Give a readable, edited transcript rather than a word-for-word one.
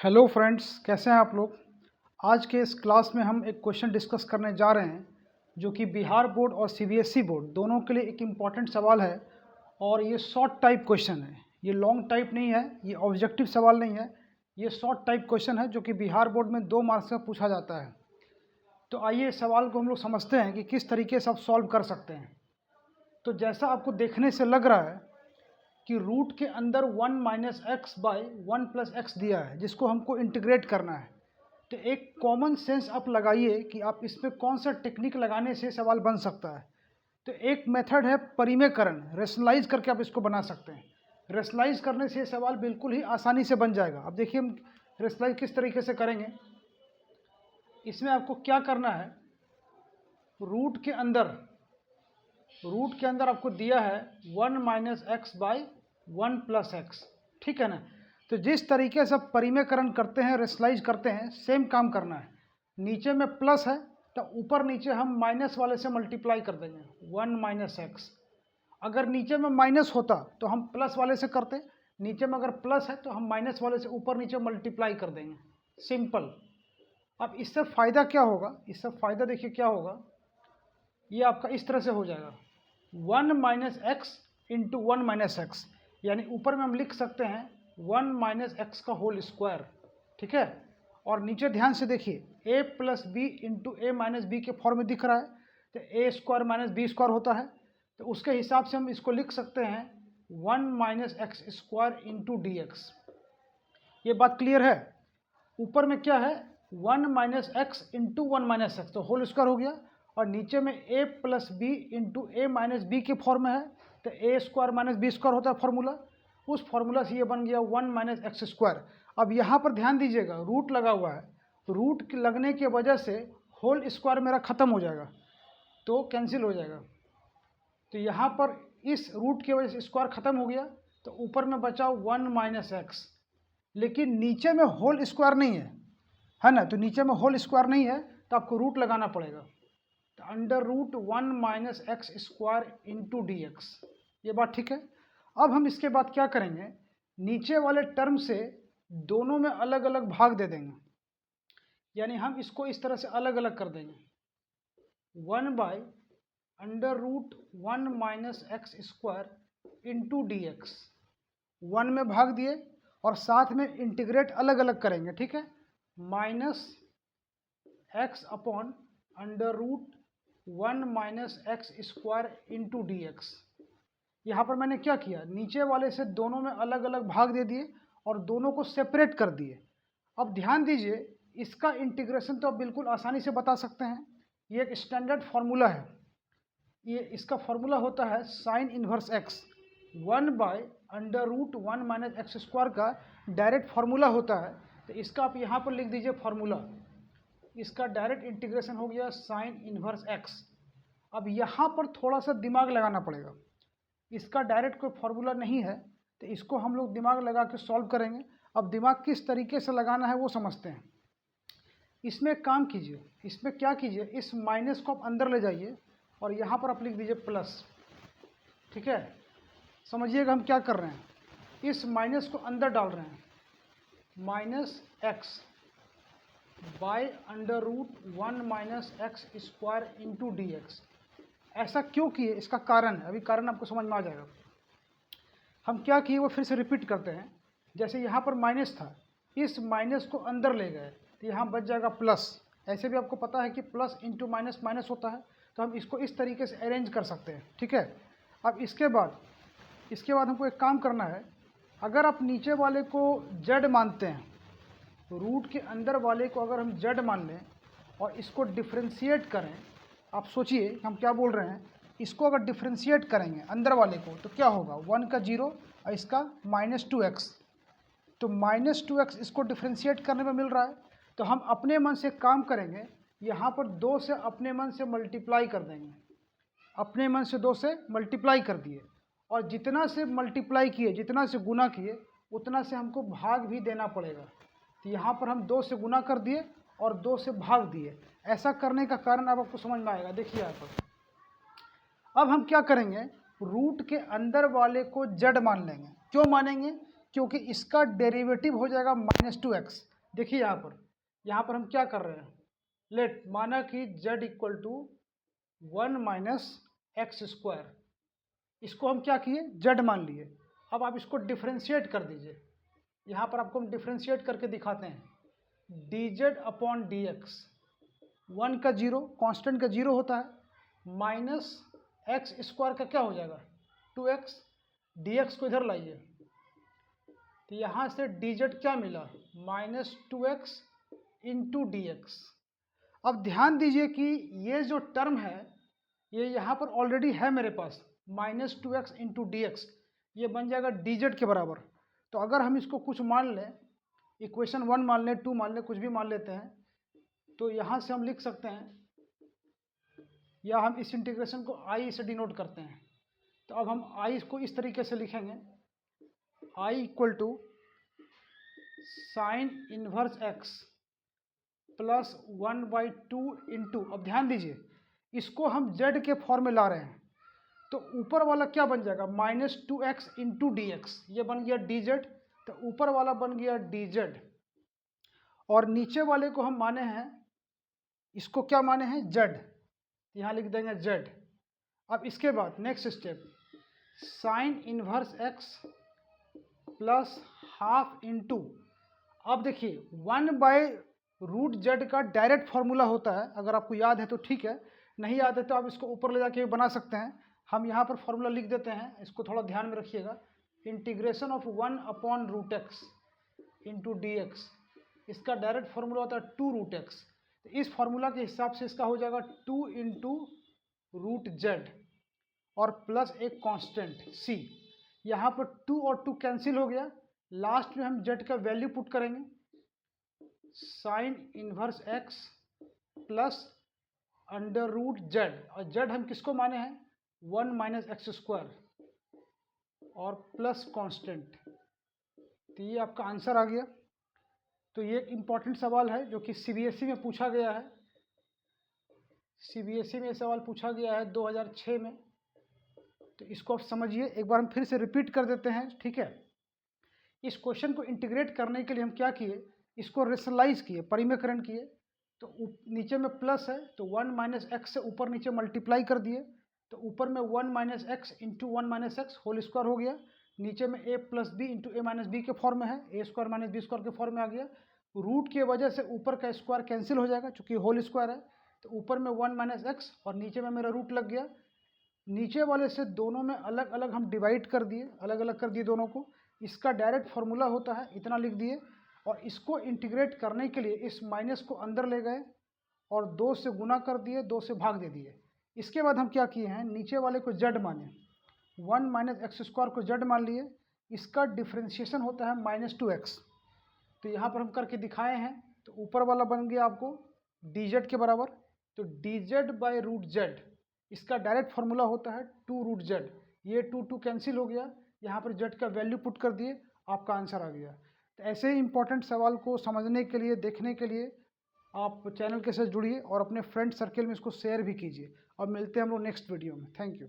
Hello friends, कैसे हैं आप लोग। आज के इस क्लास में हम एक क्वेश्चन डिस्कस करने जा रहे हैं जो कि बिहार बोर्ड और सीबीएसई बोर्ड दोनों के लिए एक इम्पॉर्टेंट सवाल है। और ये शॉर्ट टाइप क्वेश्चन है, ये लॉन्ग टाइप नहीं है, ये ऑब्जेक्टिव सवाल नहीं है, ये शॉर्ट टाइप क्वेश्चन है जो कि बिहार बोर्ड में 2 मार्क्स का पूछा जाता है। तो आइए इस सवाल को हम लोग समझते हैं कि किस तरीके से आप सॉल्व कर सकते हैं। तो जैसा आपको देखने से लग रहा है कि रूट के अंदर 1 minus x by 1 plus x दिया है जिसको हमको इंटीग्रेट करना है। तो एक कॉमन सेंस आप लगाइए कि आप इसमें कौन सा टेक्निक लगाने से सवाल बन सकता है। तो एक मेथड है परिमेयकरण, रेशनलाइज करके आप इसको बना सकते हैं। रेशनलाइज करने से सवाल बिल्कुल ही आसानी से बन जाएगा। अब देखिए हम रेशनलाइज किस तरीके से करेंगे। इसमें आपको क्या करना है, रूट के अंदर आपको दिया है 1 minus x by 1 plus x, ठीक है ना। तो जिस तरीके से आप परिमेयकरण करते हैं, रेशनलाइज करते हैं, सेम काम करना है। नीचे में प्लस है तो ऊपर नीचे हम माइनस वाले से मल्टीप्लाई कर देंगे 1 माइनस एक्स। अगर नीचे में माइनस होता तो हम प्लस वाले से करते, नीचे में अगर प्लस है तो हम माइनस वाले से ऊपर नीचे मल्टीप्लाई कर देंगे, सिंपल। अब इससे फ़ायदा क्या होगा, इससे फ़ायदा देखिए क्या होगा, ये आपका इस तरह से हो जाएगा 1 minus x into 1 minus x, यानी ऊपर में हम लिख सकते हैं 1 माइनस एक्स का होल स्क्वायर, ठीक है। और नीचे ध्यान से देखिए a plus b into a minus b के फॉर्म में दिख रहा है, तो a square minus b square होता है। तो उसके हिसाब से हम इसको लिख सकते हैं 1 minus x square into d x. ये बात क्लियर है। ऊपर में क्या है 1 minus x into 1 minus x, तो होल स्क्वायर हो गया। और नीचे में a plus b into a minus b के फॉर्म में है, तो a square minus b square होता है फॉर्मूला। उस फॉर्मूला से ये बन गया 1 माइनस एक्स स्क्वायर। अब यहाँ पर ध्यान दीजिएगा, रूट लगा हुआ है, रूट लगने की वजह से होल स्क्वायर मेरा खत्म हो जाएगा, तो कैंसिल हो जाएगा। तो यहाँ पर इस रूट की वजह से स्क्वायर खत्म हो गया, तो ऊपर में बचा 1 माइनस एक्स। लेकिन नीचे में होल स्क्वायर नहीं है ना, तो नीचे में होल स्क्वायर नहीं है तो आपको रूट लगाना पड़ेगा। तो under root 1 minus x square into d x, ये बात ठीक है। अब हम इसके बाद क्या करेंगे, नीचे वाले टर्म से दोनों में अलग अलग भाग दे देंगे, यानी हम इसको इस तरह से अलग अलग कर देंगे 1 by under root 1 minus x square into d x. 1 में भाग दिए और साथ में इंटीग्रेट अलग अलग करेंगे, ठीक है। Minus x upon under root 1 minus x square into d x. यहाँ पर मैंने क्या किया, नीचे वाले से दोनों में अलग अलग भाग दे दिए और दोनों को सेपरेट कर दिए। अब ध्यान दीजिए, इसका इंटीग्रेशन तो आप बिल्कुल आसानी से बता सकते हैं। ये एक स्टैंडर्ड फार्मूला है, ये इसका फार्मूला होता है sine inverse x. 1 by under root 1 minus x square का डायरेक्ट फार्मूला होता है। तो इसका आप यहाँ पर लिख दीजिए फार्मूला, इसका डायरेक्ट इंटीग्रेशन हो गया साइन इन्वर्स एक्स। अब यहाँ पर थोड़ा सा दिमाग लगाना पड़ेगा, इसका डायरेक्ट कोई फार्मूला नहीं है तो इसको हम लोग दिमाग लगा के सॉल्व करेंगे। अब दिमाग किस तरीके से लगाना है वो समझते हैं। इसमें एक काम कीजिए, इसमें क्या कीजिए, इस माइनस को आप अंदर ले जाइए और यहाँ पर आप लिख दीजिए प्लस, ठीक है। समझिएगा हम क्या कर रहे हैं, इस माइनस को अंदर डाल रहे हैं, minus x by under root 1 minus x square into d x. ऐसा क्यों किए, इसका कारण है, अभी कारण आपको समझ में आ जाएगा। हम क्या किए वो फिर से रिपीट करते हैं। जैसे यहाँ पर माइनस था, इस माइनस को अंदर ले गए तो यहाँ बच जाएगा प्लस। ऐसे भी आपको पता है कि प्लस इंटू माइनस माइनस होता है, तो हम इसको इस तरीके से अरेंज कर सकते हैं, ठीक है। अब इसके बाद हमको एक काम करना है। अगर आप नीचे वाले को जेड मानते हैं, रूट के अंदर वाले को अगर हम जेड मान लें और इसको डिफ्रेंशिएट करें, आप सोचिए हम क्या बोल रहे हैं, इसको अगर डिफ्रेंशिएट करेंगे अंदर वाले को तो क्या होगा, 1 का 0 और इसका -2x। तो -2x इसको डिफ्रेंशिएट करने में मिल रहा है, तो हम अपने मन से काम करेंगे, यहाँ पर 2 से अपने मन से मल्टीप्लाई कर देंगे। अपने मन से 2 से मल्टीप्लाई कर दिए और जितना से मल्टीप्लाई किए, जितना से गुना किए, उतना से हमको भाग भी देना पड़ेगा। तो यहाँ पर हम 2 से गुना कर दिए और 2 से भाग दिए। ऐसा करने का कारण अब आपको समझ में आएगा, देखिए यहाँ पर। अब हम क्या करेंगे, रूट के अंदर वाले को जेड मान लेंगे। क्यों मानेंगे, क्योंकि इसका डेरिवेटिव हो जाएगा -2x। देखिए यहाँ पर हम क्या कर रहे हैं, लेट माना कि z equal to 1 minus x square, इसको हम क्या किए, z मान लिए। अब आप इसको डिफ्रेंशिएट कर दीजिए, यहाँ पर आपको हम डिफ्रेंशिएट करके दिखाते हैं। dz अपॉन dx, 1 का 0, कांस्टेंट का 0 होता है, माइनस एक्स स्क्वायर का क्या हो जाएगा 2x, dx को इधर लाइए, तो यहाँ से dz क्या मिला -2x इंटू dx। अब ध्यान दीजिए कि ये जो टर्म है ये यहाँ पर ऑलरेडी है मेरे पास, -2x इंटू dx, ये बन जाएगा dz के बराबर। तो अगर हम इसको कुछ मान लें, इक्वेशन 1 मान लें, 2 मान लें, कुछ भी मान लेते हैं, तो यहाँ से हम लिख सकते हैं, या हम इस इंटीग्रेशन को i से डिनोट करते हैं। तो अब हम i को इस तरीके से लिखेंगे, i equal to sine inverse x plus 1/2 into, अब ध्यान दीजिए इसको हम z के फॉर्म में ला रहे हैं, तो ऊपर वाला क्या बन जाएगा -2x इंटू dx, ये बन गया dz, तो ऊपर वाला बन गया dz, और नीचे वाले को हम माने हैं, इसको क्या माने हैं z, यहाँ लिख देंगे z। अब इसके बाद next step, sign inverse x plus half into, अब देखिए 1/√z का डायरेक्ट फॉर्मूला होता है, अगर आपको याद है तो ठीक है, नहीं याद है तो आप इसको ऊपर ले जाके बना सकते हैं। हम यहाँ पर फॉर्मूला लिख देते हैं, इसको थोड़ा ध्यान में रखिएगा, integration of 1/√x into dx, इसका डायरेक्ट फॉर्मूला होता है 2√x, तो इस फॉर्मूला के हिसाब से इसका हो जाएगा 2 इंटू √z और प्लस एक कांस्टेंट c। यहाँ पर 2 और 2 कैंसिल हो गया, लास्ट में हम z का वैल्यू पुट करेंगे, sign inverse x plus √z, और z हम किसको माने हैं 1 माइनस एक्स स्क्वायर और प्लस कांस्टेंट, तो ये आपका आंसर आ गया। तो ये एक इम्पॉर्टेंट सवाल है जो कि CBSE में पूछा गया है, CBSE में सवाल पूछा गया है 2006 में, तो इसको आप समझिए। एक बार हम फिर से रिपीट कर देते हैं, ठीक है। इस क्वेश्चन को इंटीग्रेट करने के लिए हम क्या किए, इसको रेशनलाइज किए, परिमेयकरण किए, तो नीचे में प्लस है तो 1 माइनस एक्स से ऊपर नीचे मल्टीप्लाई कर दिए, तो ऊपर में 1 minus x into 1 minus x whole square हो गया, नीचे में a plus b into a minus b के फॉर्म में है, a square minus b square के फॉर्म में आ गया। रूट की वजह से ऊपर का स्क्वायर कैंसिल हो जाएगा चूँकि होल स्क्वायर है, तो ऊपर में 1 माइनस एक्स और नीचे में मेरा रूट लग गया। नीचे वाले से दोनों में अलग अलग हम डिवाइड कर दिए, अलग अलग कर दिए दोनों को, इसका डायरेक्ट फॉर्मूला होता है, इतना लिख दिए। और इसको इंटीग्रेट करने के लिए इस माइनस को अंदर ले गए और 2 से गुना कर दिए, 2 से भाग दे दिए। इसके बाद हम क्या किए हैं, नीचे वाले को z माने, 1 माइनस एक्स स्क्वायर को z मान लिए, इसका डिफ्रेंशिएशन होता है -2x, तो यहाँ पर हम करके दिखाए हैं। तो ऊपर वाला बन गया आपको dz के बराबर, तो dz/√z, इसका डायरेक्ट फॉर्मूला होता है 2√z, ये 2 कैंसिल हो गया, यहाँ पर z का वैल्यू पुट कर दिए, आपका आंसर आ गया। तो ऐसे ही इंपॉर्टेंट सवाल को समझने के लिए, देखने के लिए आप चैनल के साथ जुड़िए और अपने फ्रेंड सर्कल में इसको शेयर भी कीजिए। और मिलते हैं हम लोग नेक्स्ट वीडियो में। Thank you.